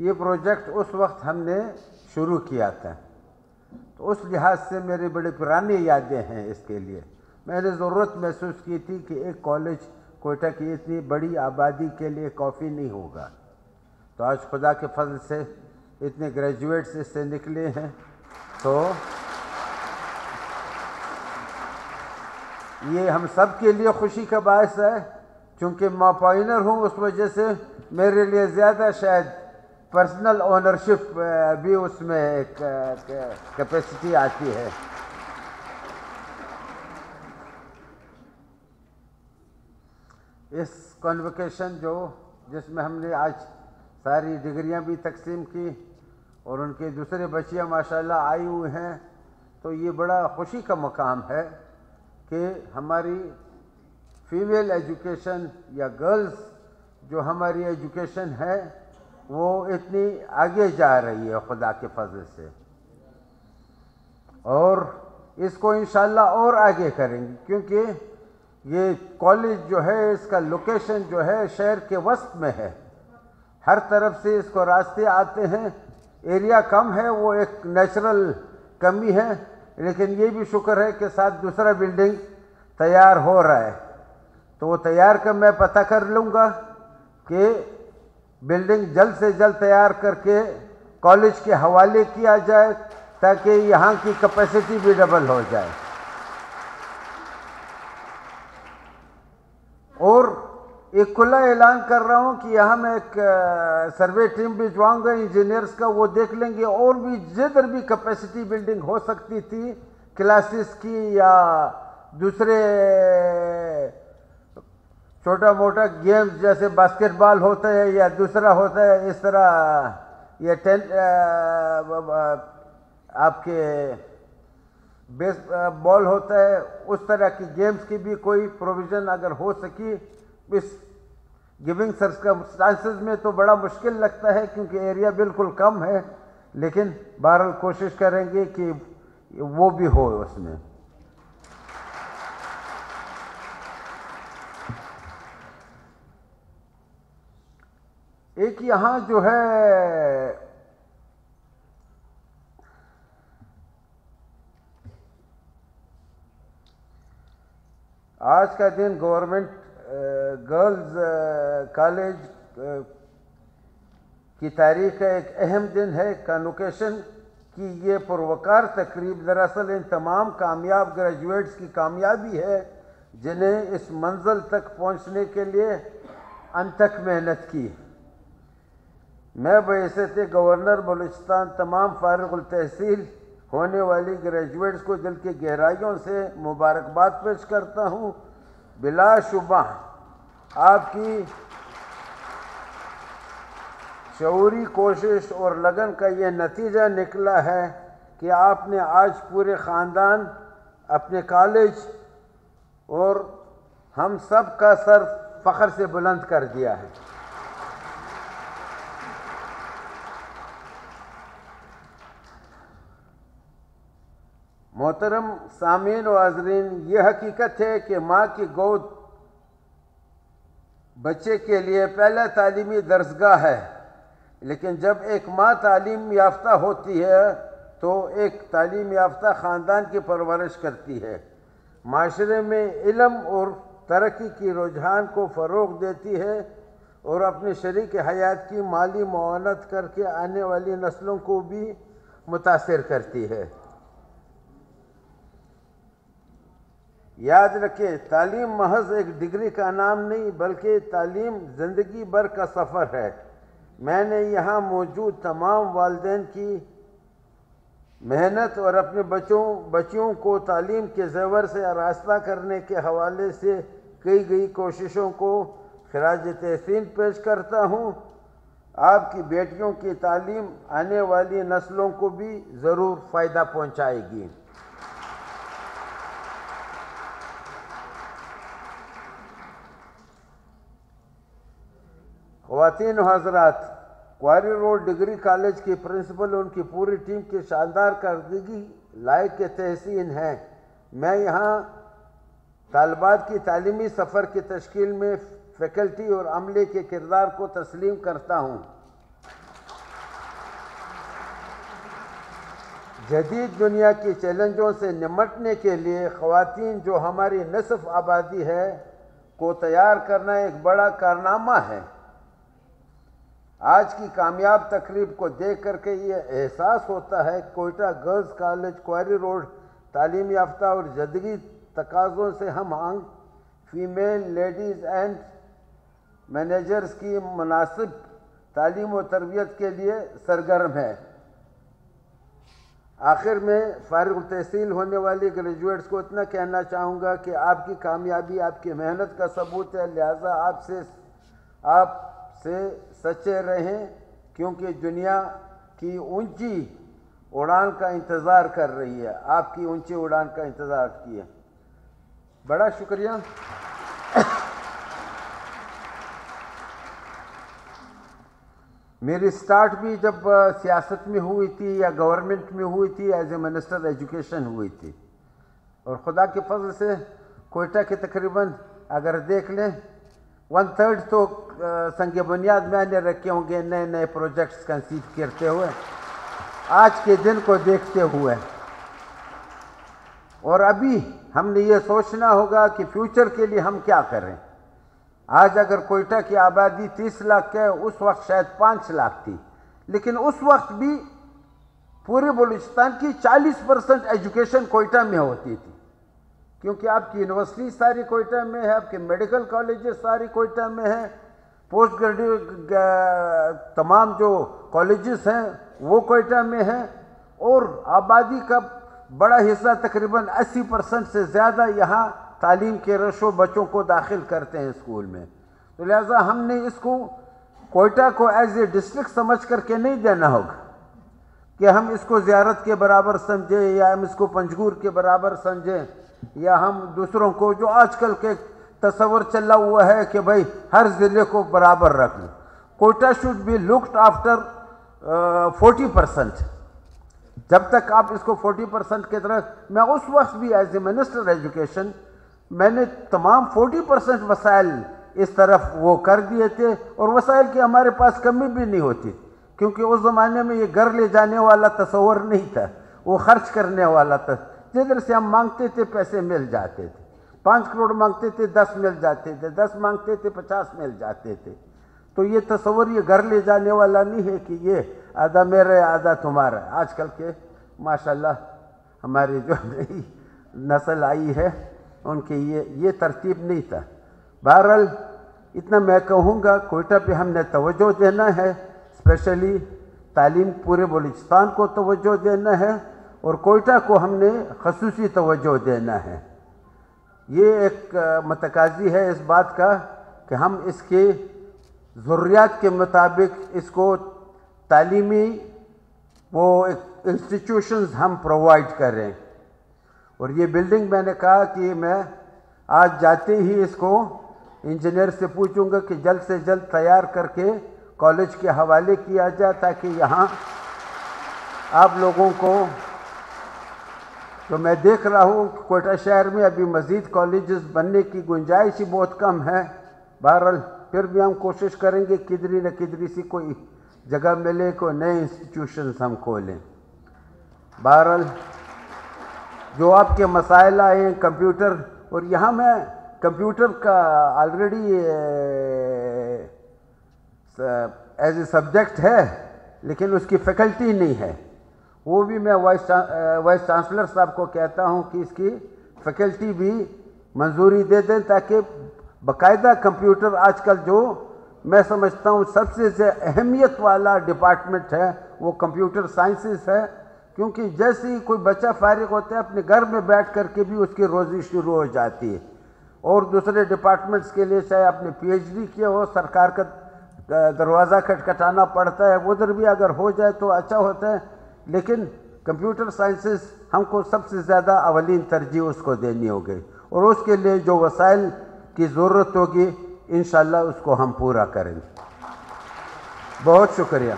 یہ پروجیکٹ اس وقت ہم نے شروع کیا تھا، تو اس لحاظ سے میری بڑی پرانی یادیں ہیں اس کے لیے۔ میں نے ضرورت محسوس کی تھی کہ ایک کالج کوئٹہ کی اتنی بڑی آبادی کے لیے کافی نہیں ہوگا، تو آج خدا کے فضل سے اتنے گریجویٹس اس سے نکلے ہیں، تو یہ ہم سب کے لیے خوشی کا باعث ہے۔ چونکہ میں پائنر ہوں، اس وجہ سے میرے لیے زیادہ شاید پرسنل اونرشپ بھی اس میں ایک کیپیسٹی آتی ہے۔ اس کنووکیشن جس میں ہم نے آج ساری ڈگریاں بھی تقسیم کی اور ان کے دوسرے بچیاں ماشاءاللہ آئی ہوئے ہیں، تو یہ بڑا خوشی کا مقام ہے کہ ہماری فیمیل ایجوکیشن یا گرلز جو ہماری ایجوکیشن ہے وہ اتنی آگے جا رہی ہے خدا کے فضل سے، اور اس کو انشاءاللہ اور آگے کریں گے، کیونکہ یہ کالج جو ہے اس کا لوکیشن جو ہے شہر کے وسط میں ہے، ہر طرف سے اس کو راستے آتے ہیں، ایریا کم ہے، وہ ایک نیچرل کمی ہے، لیکن یہ بھی شکر ہے کہ ساتھ دوسرا بلڈنگ تیار ہو رہا ہے، تو وہ تیار کا میں پتہ کر لوں گا کہ بلڈنگ جلد سے جلد تیار کر کے کالج کے حوالے کیا جائے تاکہ یہاں کی کیپیسٹی بھی ڈبل ہو جائے۔ اور ایک کھلا اعلان کر رہا ہوں کہ یہاں میں ایک سروے ٹیم بھجواؤں گا انجینئرز کا، وہ دیکھ لیں گے اور بھی جدھر بھی کیپیسٹی بلڈنگ ہو سکتی تھی کلاسز کی یا دوسرے چھوٹا موٹا گیمز جیسے باسکٹ بال ہوتا ہے یا دوسرا ہوتا ہے، اس طرح یہ آپ کے بیس بال ہوتا ہے، اس طرح کی گیمز کی بھی کوئی پروویژن اگر ہو سکی اس گیونگ سرکمسٹانسز میں، تو بڑا مشکل لگتا ہے کیونکہ ایریا بالکل کم ہے، لیکن بہرحال کوشش کریں گے کہ وہ بھی ہو اس میں۔ ایک یہاں جو ہے آج کا دن گورنمنٹ گرلز کالج کی تاریخ کا ایک اہم دن ہے۔ کنووکیشن کی یہ پروقار تقریب دراصل ان تمام کامیاب گریجویٹس کی کامیابی ہے جنہیں اس منزل تک پہنچنے کے لیے انتھک محنت کی۔ میں بحیثیت گورنر بلوچستان تمام فارغ التحصیل ہونے والی گریجویٹس کو دل کی گہرائیوں سے مبارکباد پیش کرتا ہوں۔ بلا شبہ آپ کی شعوری کوشش اور لگن کا یہ نتیجہ نکلا ہے کہ آپ نے آج پورے خاندان، اپنے کالج اور ہم سب کا سر فخر سے بلند کر دیا ہے۔ محترم سامعین و حاضرین، یہ حقیقت ہے کہ ماں کی گود بچے کے لیے پہلا تعلیمی درسگاہ ہے، لیکن جب ایک ماں تعلیم یافتہ ہوتی ہے تو ایک تعلیم یافتہ خاندان کی پرورش کرتی ہے، معاشرے میں علم اور ترقی کی رجحان کو فروغ دیتی ہے اور اپنے شریک حیات کی مالی معاونت کر کے آنے والی نسلوں کو بھی متاثر کرتی ہے۔ یاد رکھیں، تعلیم محض ایک ڈگری کا نام نہیں بلکہ تعلیم زندگی بھر کا سفر ہے۔ میں نے یہاں موجود تمام والدین کی محنت اور اپنے بچیوں کو تعلیم کے زیور سے آراستہ کرنے کے حوالے سے کی گئی کوششوں کو خراج تحسین پیش کرتا ہوں۔ آپ کی بیٹیوں کی تعلیم آنے والی نسلوں کو بھی ضرور فائدہ پہنچائے گی۔ خواتین و حضرات، کوائری روڈ ڈگری کالج کی پرنسپل اور ان کی پوری ٹیم کی شاندار کارکردگی لائق تحسین ہے۔ میں یہاں طالبات کی تعلیمی سفر کی تشکیل میں فیکلٹی اور عملے کے کردار کو تسلیم کرتا ہوں۔ جدید دنیا کی چیلنجوں سے نمٹنے کے لیے خواتین جو ہماری نصف آبادی ہے کو تیار کرنا ایک بڑا کارنامہ ہے۔ آج کی کامیاب تقریب کو دیکھ کر کے یہ احساس ہوتا ہے کہ Quetta girls college query road تعلیم یافتہ اور جدید تقاضوں سے ہم آہنگ فیمیل لیڈیز اینڈ مینیجرز کی مناسب تعلیم و تربیت کے لیے سرگرم ہے۔ آخر میں فارغ التحصیل ہونے والی گریجویٹس کو اتنا کہنا چاہوں گا کہ آپ کی کامیابی آپ کی محنت کا ثبوت ہے، لہٰذا آپ سے سچے رہیں، کیونکہ دنیا کی اونچی اڑان کا انتظار کر رہی ہے، آپ کی اونچی اڑان کا انتظار کیے۔ بڑا شکریہ۔ میری سٹارٹ بھی جب سیاست میں ہوئی تھی یا گورنمنٹ میں ہوئی تھی ایز اے منسٹر ایجوکیشن ہوئی تھی، اور خدا کے فضل سے کوئٹہ کے تقریباً اگر دیکھ لیں 1/3 تو سنگ بنیاد میں نے رکھے ہوں گے نئے نئے پروجیکٹس کنسیو کرتے ہوئے آج کے دن کو دیکھتے ہوئے۔ اور ابھی ہم نے یہ سوچنا ہوگا کہ فیوچر کے لیے ہم کیا کریں۔ آج اگر کوئٹہ کی آبادی 30 لاکھ ہے، اس وقت شاید 5 لاکھ تھی، لیکن اس وقت بھی پورے بلوچستان کی 40% ایجوکیشن کوئٹہ میں ہوتی تھی، کیونکہ آپ کی یونیورسٹی ساری کوئٹہ میں ہے، آپ کے میڈیکل کالجز ساری کوئٹہ میں ہیں، پوسٹ گریجویٹ تمام جو کالجز ہیں وہ کوئٹہ میں ہیں، اور آبادی کا بڑا حصہ تقریباً 80% سے زیادہ یہاں تعلیم کے رشو بچوں کو داخل کرتے ہیں اسکول میں۔ تو لہٰذا ہم نے اس کو کوئٹہ کو ایز اے ڈسٹرکٹ سمجھ کر کے نہیں دینا ہوگا کہ ہم اس کو زیارت کے برابر سمجھیں یا ہم اس کو پنجگور کے برابر سمجھیں یا ہم دوسروں کو جو آج کل کے تصور چلا ہوا ہے کہ بھائی ہر ضلع کو برابر رکھ لیں۔ Quota should be locked after 40%۔ جب تک آپ اس کو 40% کی طرح، میں اس وقت بھی ایز اے منسٹر ایجوکیشن میں نے تمام 40% وسائل اس طرف وہ کر دیے تھے، اور وسائل کی ہمارے پاس کمی بھی نہیں ہوتی، کیونکہ اس زمانے میں یہ گھر لے جانے والا تصور نہیں تھا، وہ خرچ کرنے والا تھا۔ جدھر سے ہم مانگتے تھے پیسے مل جاتے تھے، 5 کروڑ مانگتے تھے 10 مل جاتے تھے، 10 مانگتے تھے 50 مل جاتے تھے۔ تو یہ تصور یہ گھر لے جانے والا نہیں ہے کہ یہ آدھا میرا ہے آدھا تمہارا ہے۔ آج کل کے ماشاءاللہ ہماری جو نئی نسل آئی ہے ان کی یہ ترتیب نہیں تھا۔ بہرحال اتنا میں کہوں گا، کوئٹہ پہ ہم نے توجہ دینا ہے، اسپیشلی تعلیم پورے بلوچستان کو توجہ دینا ہے، اور کوئٹہ کو ہم نے خصوصی توجہ دینا ہے۔ یہ ایک متقاضی ہے اس بات کا کہ ہم اس کے ضروریات کے مطابق اس کو تعلیمی وہ انسٹیٹیوشنز ہم پرووائڈ کریں۔ اور یہ بلڈنگ میں نے کہا کہ میں آج جاتے ہی اس کو انجینئر سے پوچھوں گا کہ جلد سے جلد تیار کر کے کالج کے حوالے کیا جائے، تاکہ یہاں آپ لوگوں کو، تو میں دیکھ رہا ہوں کہ کوئٹہ شہر میں ابھی مزید کالجز بننے کی گنجائش ہی بہت کم ہے۔ بہرحال پھر بھی ہم کوشش کریں گے کدھری نہ کدھری سے کوئی جگہ ملے، کوئی نئے انسٹیٹیوشنز ہم کھولیں۔ بہرحال جو آپ کے مسائل آئے ہیں کمپیوٹر، اور یہاں میں کمپیوٹر کا آلریڈی ایز اے سبجیکٹ ہے، لیکن اس کی فیکلٹی نہیں ہے، وہ بھی میں وائس چانسلر صاحب کو کہتا ہوں کہ اس کی فیکلٹی بھی منظوری دے دیں، تاکہ باقاعدہ کمپیوٹر آج کل جو میں سمجھتا ہوں سب سے اہمیت والا ڈپارٹمنٹ ہے وہ کمپیوٹر سائنسز ہے، کیونکہ جیسے ہی کوئی بچہ فارغ ہوتا ہے اپنے گھر میں بیٹھ کر کے بھی اس کی روزی شروع ہو جاتی ہے، اور دوسرے ڈپارٹمنٹس کے لیے چاہے آپ نے PhD کیا ہو، سرکار کا دروازہ کھٹکھٹانا پڑتا ہے، ادھر بھی اگر ہو جائے تو اچھا ہوتا ہے، لیکن کمپیوٹر سائنسز ہم کو سب سے زیادہ اولین ترجیح اس کو دینی ہوگی، اور اس کے لیے جو وسائل کی ضرورت ہوگی انشاءاللہ اس کو ہم پورا کریں گے۔ بہت شکریہ۔